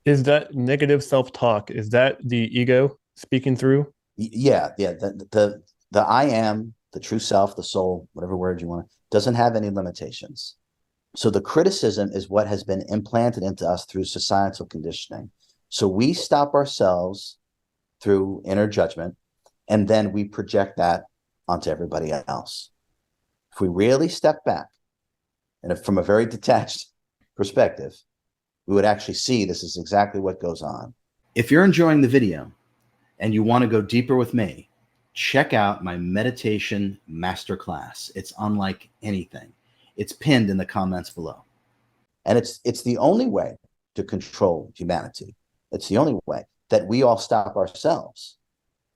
Is that negative self-talk? Is that the ego speaking through? Yeah. The I am, the true self, the soul, whatever word you want, doesn't have any limitations. So the criticism is what has been implanted into us through societal conditioning. So we stop ourselves through inner judgment, and then we project that onto everybody else. If we really step back and if from a very detached perspective, we would actually see this is exactly what goes on. If you're enjoying the video and you want to go deeper with me, check out my meditation masterclass. It's unlike anything. It's pinned in the comments below. And it's the only way to control humanity. It's the only way that we all stop ourselves.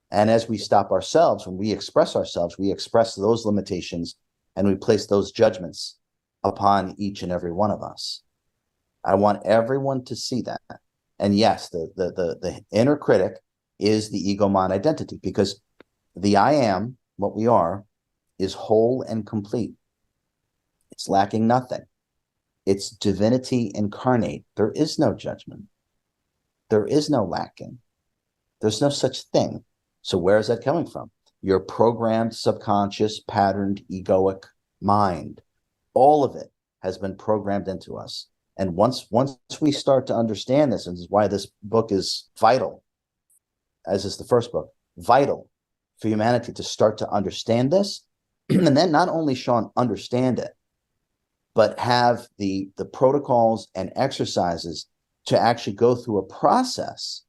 And as we stop ourselves, when we express ourselves, we express those limitations and we place those judgments upon each and every one of us. I want everyone to see that. And yes, the inner critic is the ego mind identity, because the I am, what we are, is whole and complete. It's lacking nothing. It's divinity incarnate. There is no judgment. There is no lacking. There's no such thing. So where is that coming from? Your programmed, subconscious, patterned, egoic mind. All of it has been programmed into us. And once we start to understand this, and this is why this book is vital, as is the first book, vital for humanity to start to understand this, and then not only, Sean, understand it, but have the protocols and exercises to actually go through a process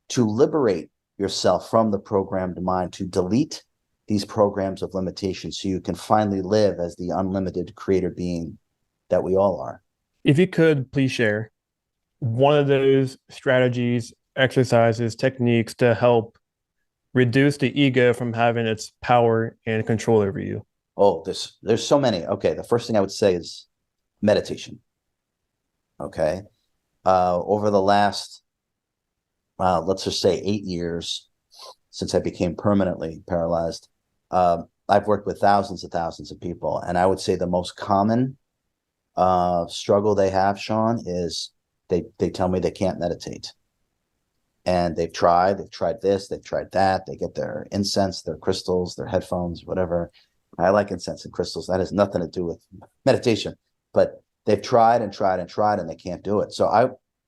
to liberate yourself from the programmed mind, to delete these programs of limitation so you can finally live as the unlimited creator being that we all are. If you could, please share one of those strategies, exercises, techniques to help reduce the ego from having its power and control over you. Oh, there's so many. Okay, the first thing I would say is meditation. Okay. Over the last, let's just say 8 years since I became permanently paralyzed, I've worked with thousands and thousands of people. And I would say the most common struggle they have, Sean, is they tell me they can't meditate. And they've tried this, they've tried that. They get their incense, their crystals, their headphones, whatever. I like incense and crystals. That has nothing to do with meditation, but they've tried and tried and tried, and they can't do it. So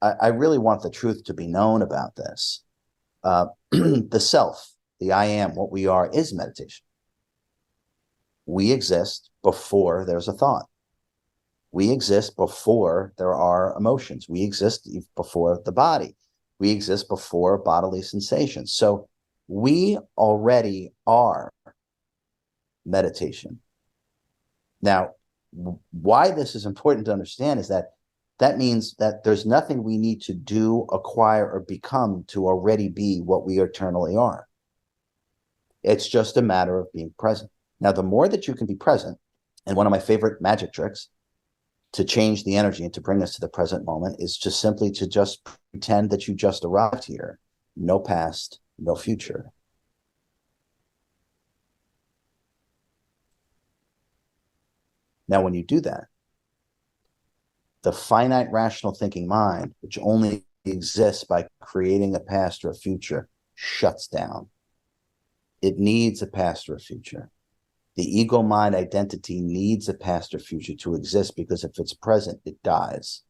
I really want the truth to be known about this. The self, the I am, what we are, is meditation. We exist before there's a thought. We exist before there are emotions. We exist before the body. We exist before bodily sensations. So we already are meditation. Now, why this is important to understand is that that means that there's nothing we need to do, acquire, or become to already be what we eternally are. It's just a matter of being present. Now, the more that you can be present, and one of my favorite magic tricks to change the energy and to bring us to the present moment is just simply to just pretend that you just arrived here. No past, no future. Now, when you do that, the finite rational thinking mind, which only exists by creating a past or a future, shuts down. It needs a past or a future. The ego mind identity needs a past or future to exist, because if it's present, it dies.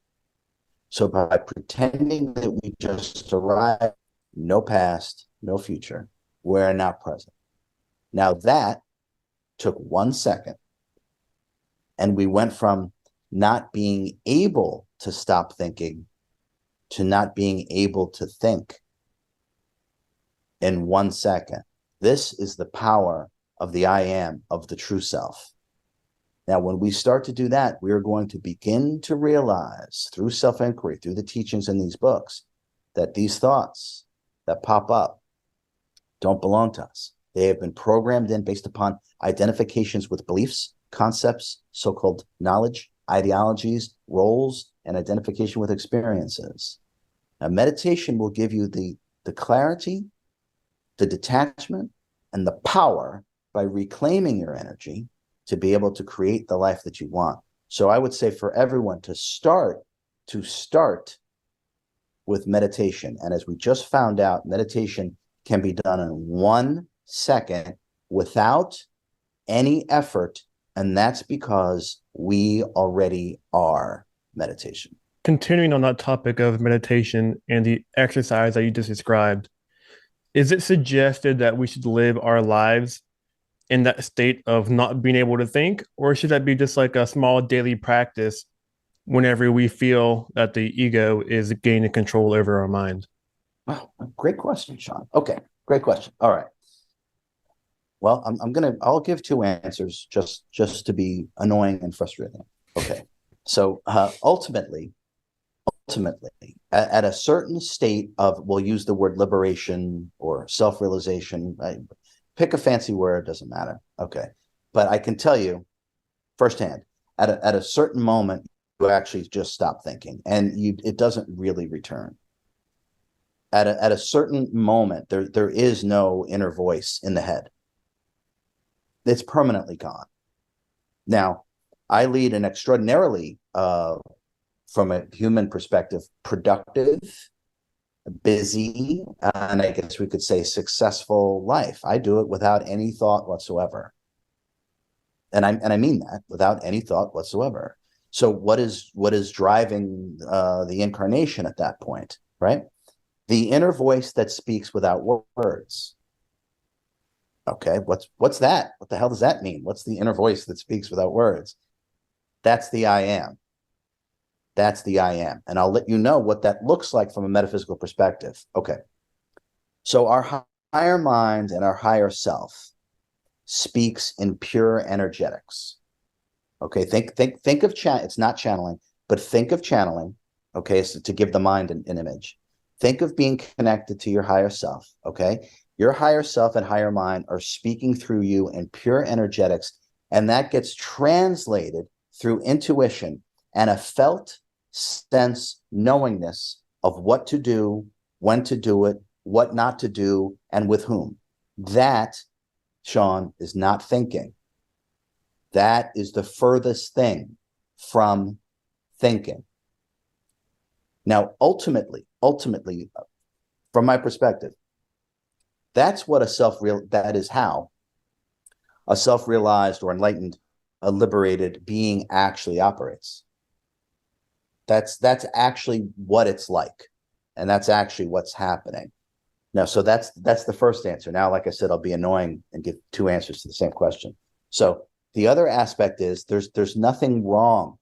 So by pretending that we just arrived, no past, no future, we're not present. Now that took 1 second, and we went from not being able to stop thinking to not being able to think in 1 second. This is the power of the I am, of the true self. Now, when we start to do that, we are going to begin to realize through self-inquiry, through the teachings in these books, that these thoughts that pop up don't belong to us. They have been programmed in based upon identifications with beliefs, concepts, so-called knowledge, ideologies, roles, and identification with experiences. Now, meditation will give you the clarity, the detachment, and the power by reclaiming your energy to be able to create the life that you want. So I would say for everyone to start with meditation. And as we just found out, meditation can be done in 1 second without any effort. And that's because we already are meditation. Continuing on that topic of meditation and the exercise that you just described, is it suggested that we should live our lives in that state of not being able to think, or should that be just like a small daily practice whenever we feel that the ego is gaining control over our mind? Wow, great question, Sean. Okay, great question. All right. Well, I'll give 2 answers just to be annoying and frustrating. Okay. So ultimately, at a certain state of, we'll use the word liberation or self-realization, right? Pick a fancy word, doesn't matter. Okay. But I can tell you firsthand, at a certain moment, you actually just stop thinking, and it doesn't really return. At a certain moment, there is no inner voice in the head. It's permanently gone. Now, I lead an extraordinarily, from a human perspective, productive, busy, and I guess we could say successful life. I do it without any thought whatsoever. And I mean that, without any thought whatsoever. So what is driving the incarnation at that point, right? The inner voice that speaks without words. Okay, what's that? What the hell does that mean? What's the inner voice that speaks without words? That's the I am. That's the I am. And I'll let you know what that looks like from a metaphysical perspective. Okay. So our higher mind and our higher self speaks in pure energetics. Okay, think of it's not channeling, but think of channeling. Okay, so to give the mind an image. Think of being connected to your higher self. Okay, your higher self and higher mind are speaking through you in pure energetics, and that gets translated through intuition and a felt sense knowingness of what to do, when to do it, what not to do, and with whom. That, Sean, is not thinking. That is the furthest thing from thinking. Now, ultimately, from my perspective, that is how a self-realized or enlightened, a liberated being actually operates. That's actually what it's like, and that's actually what's happening. Now, so that's the first answer. Now, like I said, I'll be annoying and give 2 answers to the same question. So the other aspect is there's nothing wrong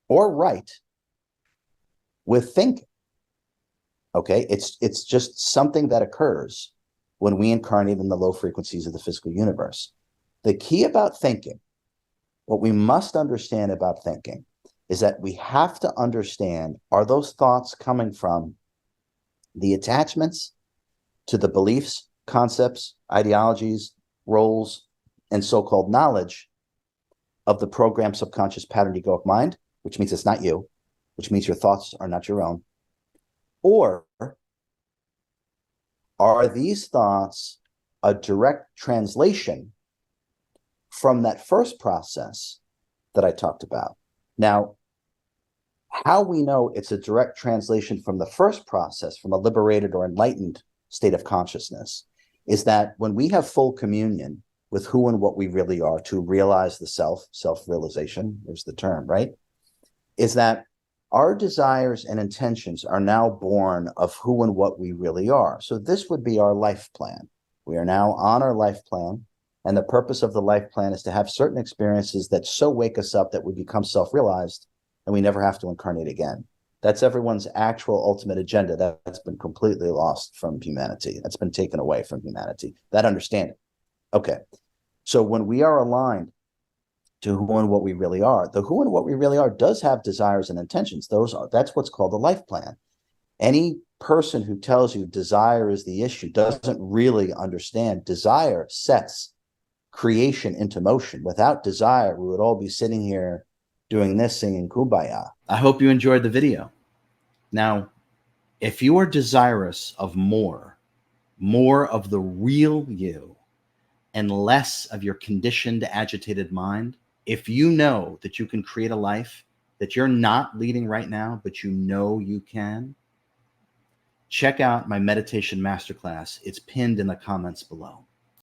or right with thinking. Okay, it's just something that occurs when we incarnate in the low frequencies of the physical universe. The key about thinking, what we must understand about thinking, is that we have to understand, are those thoughts coming from the attachments to the beliefs, concepts, ideologies, roles, and so-called knowledge of the programmed subconscious pattern egoic mind, which means it's not you, which means your thoughts are not your own? Or are these thoughts a direct translation from that first process that I talked about? Now, how we know it's a direct translation from the first process, from a liberated or enlightened state of consciousness, is that when we have full communion with who and what we really are, to realize the self-realization, there's the term, right? Is that our desires and intentions are now born of who and what we really are. So this would be our life plan. We are now on our life plan, and the purpose of the life plan is to have certain experiences that so wake us up that we become self-realized and we never have to incarnate again. That's everyone's actual ultimate agenda. That's been completely lost from humanity. That's been taken away from humanity, that understanding. Okay, so when we are aligned to who and what we really are, the who and what we really are does have desires and intentions. That's what's called a life plan. Any person who tells you desire is the issue doesn't really understand. Desire sets creation into motion. Without desire, we would all be sitting here doing this, singing Kumbaya. I hope you enjoyed the video. Now, if you are desirous of more of the real you and less of your conditioned, agitated mind, if you know that you can create a life that you're not leading right now, but you know you can, check out my meditation masterclass. It's pinned in the comments below.